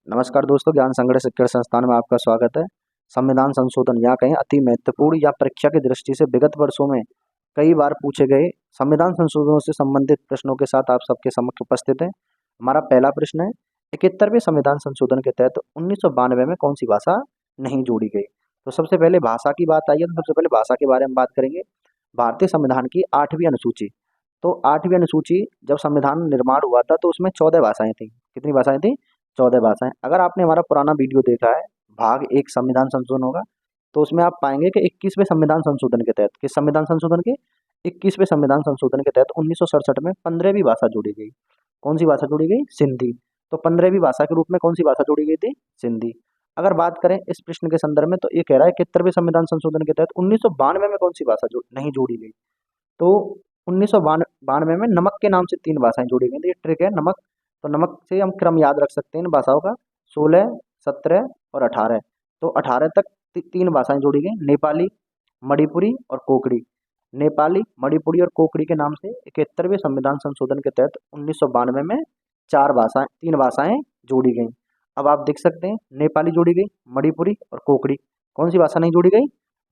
नमस्कार दोस्तों, ज्ञान संगठन शिक्षण संस्थान में आपका स्वागत है। संविधान संशोधन या कहें अति महत्वपूर्ण या परीक्षा की दृष्टि से विगत वर्षों में कई बार पूछे गए संविधान संशोधनों से संबंधित प्रश्नों के साथ आप सबके समक्ष उपस्थित है। हमारा पहला प्रश्न है, 71वें संविधान संशोधन के तहत 1992 में कौन सी भाषा नहीं जोड़ी गई। तो सबसे पहले भाषा की बात आई है, तो सबसे पहले भाषा के बारे में बात करेंगे। भारतीय संविधान की 8वीं अनुसूची, तो 8वीं अनुसूची जब संविधान निर्माण हुआ था तो उसमें 14 भाषाएं थी। कितनी भाषाएं थी? 14 भाषाएं। अगर आपने हमारा पुराना वीडियो देखा है, भाग 1 संविधान संशोधन होगा, तो उसमें आप पाएंगे कि 21वें संविधान संशोधन के तहत, किस संविधान संशोधन के? 21वें संविधान संशोधन के तहत 1967 में 15वीं भाषा जोड़ी गई। कौन सी भाषा जोड़ी गई? सिंधी। तो 15वीं भाषा के रूप में कौन सी भाषा जोड़ी गई थी? सिंधी। अगर बात करें इस प्रश्न के संदर्भ में, तो ये कह रहा है 71वें संविधान संशोधन के तहत 1992 में कौन सी भाषा नहीं जोड़ी गई। तो 1992 में नमक के नाम से 3 भाषाएं जोड़ी गई थी। ट्रिक है नमक। तो नमक से हम क्रम याद रख सकते हैं इन भाषाओं का, 16, 17 और 18। तो 18 तक 3 भाषाएं जोड़ी गई, नेपाली, मणिपुरी और कोकड़ी। नेपाली, मणिपुरी और कोकड़ी के नाम से 71वें संविधान संशोधन के तहत 1992 में 3 भाषाएं जोड़ी गई। अब आप देख सकते हैं नेपाली जोड़ी गई, मणिपुरी और कोकड़ी। कौन सी भाषा नहीं जोड़ी गई?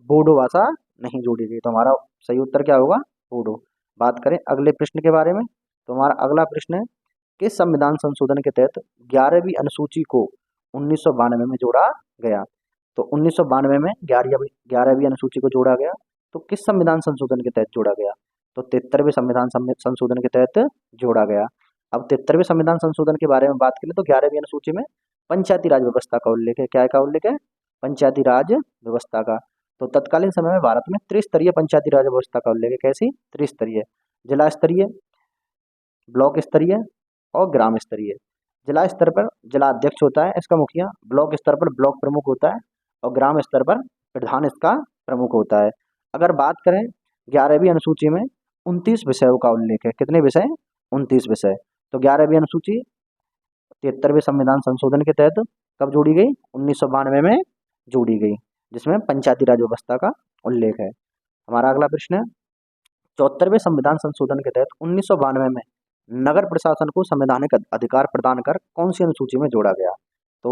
बोडो भाषा नहीं जोड़ी गई। तो हमारा सही उत्तर क्या होगा? बोडो। बात करें अगले प्रश्न के बारे में, तो हमारा अगला प्रश्न है, किस संविधान संशोधन के तहत 11वीं अनुसूची को 1992 में जोड़ा गया। तो 1992 में 11वीं अनुसूची को जोड़ा गया। तो किस संविधान संशोधन के तहत जोड़ा गया? तो 73वें संविधान संशोधन के तहत जोड़ा गया। अब 73वें संविधान संशोधन के बारे में बात करें तो 11वीं अनुसूची में पंचायती राज व्यवस्था का उल्लेख है। क्या का उल्लेख है? पंचायती राज व्यवस्था का। तो तत्कालीन समय में भारत में त्रिस्तरीय पंचायती राज व्यवस्था का उल्लेख है। कैसी? त्रिस्तरीय, जिला स्तरीय, ब्लॉक स्तरीय और ग्राम स्तरीय। जिला स्तर पर जिला अध्यक्ष होता है इसका मुखिया, ब्लॉक स्तर पर ब्लॉक प्रमुख होता है और ग्राम स्तर पर प्रधान इसका प्रमुख होता है। अगर बात करें 11वीं अनुसूची में 29 विषयों का उल्लेख है। कितने विषय? 29 विषय। तो 11वीं अनुसूची 73वें संविधान संशोधन के तहत कब जोड़ी गई? 1992 में जोड़ी गई, जिसमें पंचायती राज व्यवस्था का उल्लेख है। हमारा अगला प्रश्न है, 74वें संविधान संशोधन के तहत 1992 में नगर प्रशासन को संवैधानिक अधिकार प्रदान कर कौन सी अनुसूची में जोड़ा गया। तो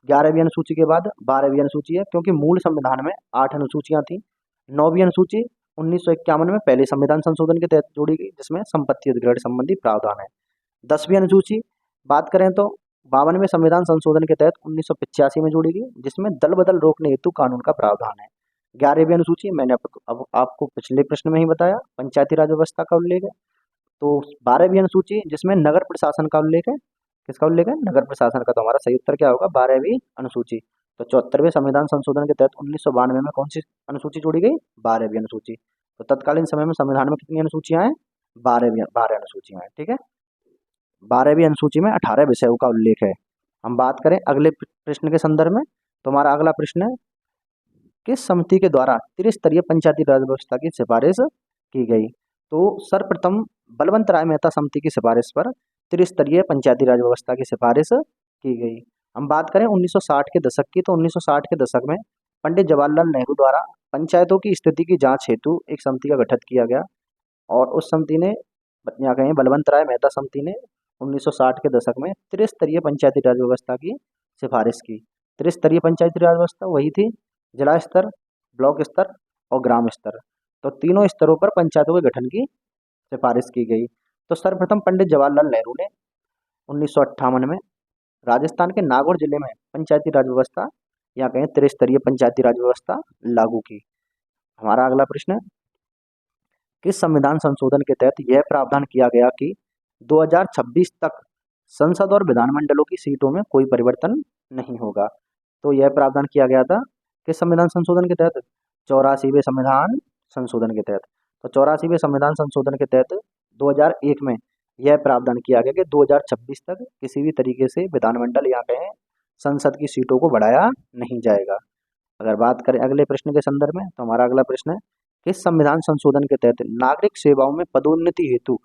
11वीं अनुसूची के बाद 12वीं अनुसूची है, क्योंकि मूल संविधान में 8 अनुसूचियां थी। 9वीं अनुसूची 1951 में पहले संविधान संशोधन के तहत जोड़ी गई, जिसमें संपत्ति अधिग्रहण संबंधी प्रावधान है। 10वीं अनुसूची बात करें तो 52वें संविधान संशोधन के तहत 1985 में जोड़ी गई, जिसमें दल बदल रोकने हेतु कानून का प्रावधान है। 11वीं अनुसूची मैंने अब आपको पिछले प्रश्न में ही बताया, पंचायती राज व्यवस्था का उल्लेख है। तो 12वीं अनुसूची जिसमें नगर प्रशासन का उल्लेख है। किसका उल्लेख है? नगर प्रशासन का। तो हमारा सही उत्तर क्या होगा? 12वीं अनुसूची। तो 74वें संविधान संशोधन के तहत 1992 में कौन सी अनुसूची जोड़ी गई? 12वीं अनुसूची। तो तत्कालीन समय में संविधान में कितनी अनुसूचियां हैं? 12 अनुसूचियां हैं। ठीक है। 12वीं अनुसूची में 18 विषयों का उल्लेख है। हम बात करें अगले प्रश्न के संदर्भ में, तो हमारा अगला प्रश्न है, किस समिति के द्वारा त्रिस्तरीय पंचायती राज व्यवस्था की सिफारिश की गई। तो सर्वप्रथम बलवंत राय मेहता समिति की सिफारिश पर त्रिस्तरीय पंचायती राज व्यवस्था की सिफारिश की गई। हम बात करें 1960 के दशक की, तो 1960 के दशक में पंडित जवाहरलाल नेहरू द्वारा पंचायतों की स्थिति की जांच हेतु एक समिति का गठन किया गया, और उस समिति ने या कहें बलवंत राय मेहता समिति ने 1960 के दशक में त्रिस्तरीय पंचायती राज व्यवस्था की सिफारिश की। त्रिस्तरीय पंचायती राज व्यवस्था वही थी, जिला स्तर, ब्लॉक स्तर और ग्राम स्तर। तो तीनों स्तरों पर पंचायतों के गठन की सिफारिश की गई। तो सर्वप्रथम पंडित जवाहरलाल नेहरू ने 1958 में राजस्थान के नागौर जिले में पंचायती राज व्यवस्था या कहें त्रिस्तरीय पंचायती राज व्यवस्था लागू की। हमारा अगला प्रश्न है, किस संविधान संशोधन के तहत यह प्रावधान किया गया कि 2026 तक संसद और विधानमंडलों की सीटों में कोई परिवर्तन नहीं होगा। तो यह प्रावधान किया गया था किस संविधान संशोधन के तहत? 84वें संविधान संशोधन के तहत। तो 84वें संविधान संशोधन के तहत 2001 में यह प्रावधान किया गया कि 2026 तक किसी भी तरीके से विधानमंडल या कहें संसद की सीटों को बढ़ाया नहीं जाएगा। अगर बात करें अगले प्रश्न के संदर्भ में, तो हमारा अगला प्रश्न है, किस संविधान संशोधन के तहत नागरिक सेवाओं में पदोन्नति हेतु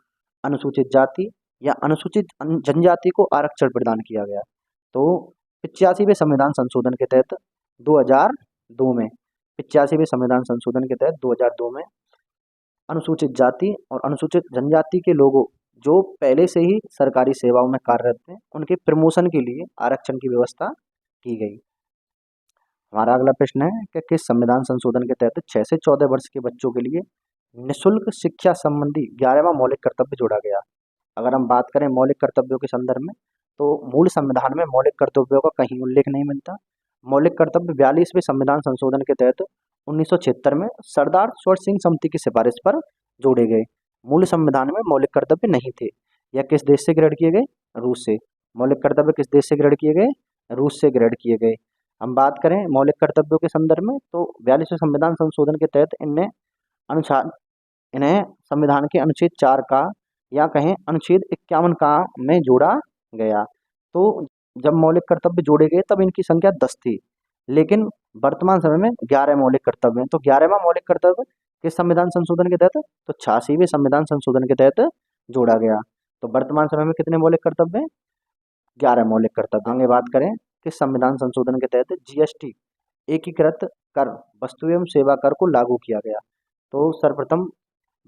अनुसूचित जाति या अनुसूचित जनजाति को आरक्षण प्रदान किया गया। तो 85वें संविधान संशोधन के तहत 2002 में 85वें संविधान संशोधन के तहत 2002 में अनुसूचित जाति और अनुसूचित जनजाति के लोगों जो पहले से ही सरकारी सेवाओं में कार्यरत थे उनके प्रमोशन के लिए आरक्षण की व्यवस्था की गई। हमारा अगला प्रश्न है कि किस संविधान संशोधन के तहत 6 से 14 वर्ष के बच्चों के लिए निःशुल्क शिक्षा संबंधी 11वां मौलिक कर्तव्य जोड़ा गया। अगर हम बात करें मौलिक कर्तव्यों के संदर्भ में, तो मूल संविधान में मौलिक कर्तव्यों का कहीं उल्लेख नहीं मिलता। मौलिक कर्तव्य 42वें संविधान संशोधन के तहत 1976 में सरदार स्वर्ण सिंह समिति की सिफारिश पर जोड़े गए। मूल संविधान में मौलिक कर्तव्य नहीं थे। यह किस देश से ग्रहण किए गए? रूस से। मौलिक कर्तव्य किस देश से ग्रहण किए गए? रूस से ग्रहण किए गए। हम बात करें मौलिक कर्तव्यों के संदर्भ में, तो 42वें संविधान संशोधन के तहत अनुच्छेद इन्हें संविधान के अनुच्छेद 4 का या कहें अनुच्छेद 51 का में जोड़ा गया। तो जब मौलिक कर्तव्य जोड़े गए तब इनकी संख्या 10 थी, लेकिन वर्तमान समय में 11 मौलिक कर्तव्य हैं। तो 11वां मौलिक कर्तव्य किस संविधान संशोधन के तहत? तो 86वें संविधान संशोधन के तहत जोड़ा गया। तो वर्तमान समय में कितने मौलिक कर्तव्य हैं? 11 मौलिक कर्तव्य। आगे बात करें किस संविधान संशोधन के तहत जीएसटी एकीकृत कर वस्तु एवं सेवा कर को लागू किया गया। तो सर्वप्रथम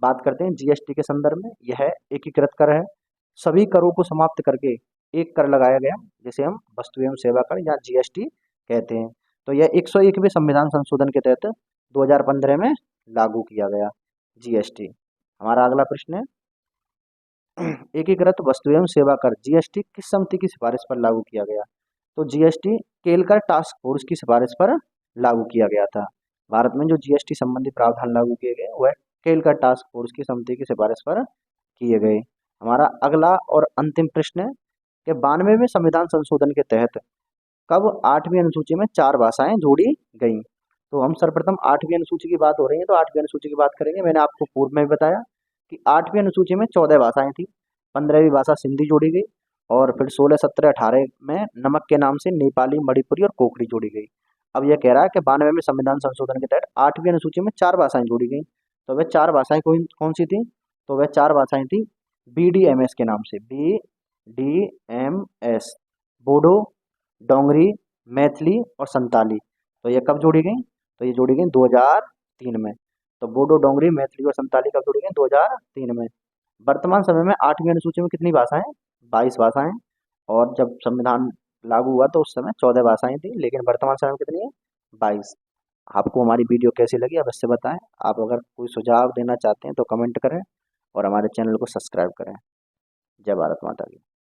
बात करते हैं जीएसटी के संदर्भ में। यह एकीकृत कर है, सभी करों को समाप्त करके एक कर लगाया गया जिसे हम वस्तु एवं सेवा कर या जीएसटी कहते हैं। तो यह 101वें संविधान संशोधन के तहत 2015 में लागू किया गया जीएसटी। हमारा अगला प्रश्न है एकीकृत वस्तु एवं सेवा कर जीएसटी किस समिति की सिफारिश पर लागू किया गया? तो जीएसटी केलकर टास्क फोर्स की सिफारिश पर लागू किया गया था। भारत में जो जीएसटी संबंधी प्रावधान लागू किए गए वह केलकर टास्क फोर्स की समिति की सिफारिश पर किए गए। हमारा अगला और अंतिम प्रश्न है कि 92वें संविधान संशोधन के तहत कब 8वीं अनुसूची में 4 भाषाएं जोड़ी गई? तो हम सर्वप्रथम 8वीं अनुसूची की बात हो रही है, तो 8वीं अनुसूची की बात करेंगे। मैंने आपको पूर्व में भी बताया कि 8वीं अनुसूची में 14 भाषाएं थी। 15वीं भाषा सिंधी जोड़ी गई और फिर 16, 17, 18 में नमक के नाम से नेपाली, मणिपुरी और कोकड़ी जोड़ी गई। अब यह कह रहा है कि 92वें संविधान संशोधन के तहत 8वीं अनुसूची में 4 भाषाएं जोड़ी गई। तो वह 4 भाषाएं कौन सी थी? तो वह 4 भाषाएं थी BDMS के नाम से, BDMS, बोडो, डोंगरी, मैथिली और संताली। तो ये कब जोड़ी गई? तो ये जोड़ी गई 2003 में। तो बोडो, डोंगरी, मैथिली और संताली कब जोड़ी गई? 2003 में। वर्तमान समय में 8वीं अनुसूची में कितनी भाषाएं? 22 भाषाएं। और जब संविधान लागू हुआ तो उस समय 14 भाषाएं थी, लेकिन वर्तमान समय में कितनी है? 22। आपको हमारी वीडियो कैसी लगी अवश्य बताएं। आप अगर कोई सुझाव देना चाहते हैं तो कमेंट करें और हमारे चैनल को सब्सक्राइब करें। जय भारत माता की।